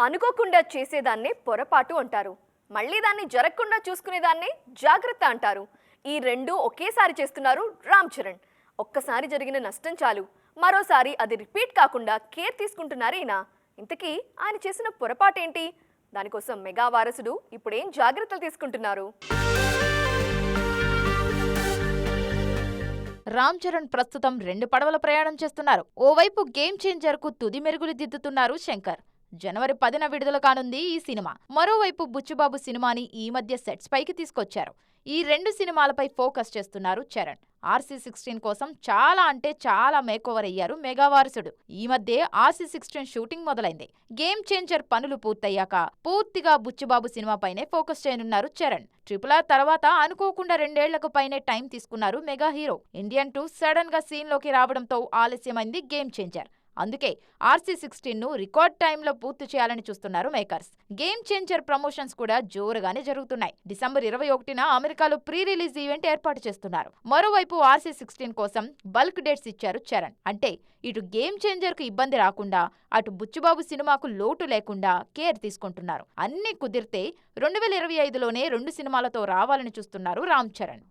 అనుకోకుండా చేసేదాన్నే పొరపాటు అంటారు. మళ్ళీ దాన్ని జరగకుండా చూసుకునేదాన్నే జాగ్రత్త అంటారు. ఈ రెండు ఒకేసారి చేస్తున్నారు రామ్ చరణ్. ఒక్కసారి జరిగిన నష్టం చాలు, మరోసారి అది రిపీట్ కాకుండా కేర్ తీసుకుంటున్నారు ఈయన. ఇంతకీ ఆయన చేసిన పొరపాటేంటి? దానికోసం మెగా వారసుడు ఇప్పుడేం జాగ్రత్తలు తీసుకుంటున్నారు? రామ్ చరణ్ ప్రస్తుతం 2 పడవల ప్రయాణం చేస్తున్నారు. ఓవైపు గేమ్ చేంజర్ కు తుది మెరుగులు దిద్దుతున్నారు శంకర్. జనవరి 10న విడుదల కానుంది ఈ సినిమా. మరోవైపు బుచ్చిబాబు సినిమాని ఈ మధ్య సెట్స్ పైకి తీసుకొచ్చారు. ఈ 2 సినిమాలపై ఫోకస్ చేస్తున్నారు చరణ్. RC16 కోసం చాలా అంటే చాలా మేకోవర్ అయ్యారు మెగా వారసుడు. ఈ మధ్య RC16 షూటింగ్ మొదలైంది. గేమ్ చేంజర్ పనులు పూర్తయ్యాక పూర్తిగా బుచ్చిబాబు సినిమాపైనే ఫోకస్ చేయనున్నారు చరణ్. RRR తర్వాత అనుకోకుండా 2 ఏళ్లకు పైనే టైం తీసుకున్నారు మెగా హీరో. ఇండియన్ 2 సడన్ గా సీన్ లోకి రావడంతో ఆలస్యమైంది గేమ్ చేంజర్. అందుకే RC16ను రికార్డ్ టైంలో పూర్తి చేయాలని చూస్తున్నారు మేకర్స్. గేమ్ చేంజర్ ప్రమోషన్స్ కూడా జోరుగానే జరుగుతున్నాయి. డిసెంబర్ 21న అమెరికాలో ప్రీ రిలీజ్ ఈవెంట్ ఏర్పాటు చేస్తున్నారు. మరోవైపు RC16 కోసం బల్క్ డేట్స్ ఇచ్చారు చరణ్. అంటే ఇటు గేమ్ చేంజర్ కు ఇబ్బంది రాకుండా, అటు బుచ్చిబాబు సినిమాకు లోటు లేకుండా కేర్ తీసుకుంటున్నారు. అన్నీ కుదిరితే 2025లోనే 2 సినిమాలతో రావాలని చూస్తున్నారు రామ్ చరణ్.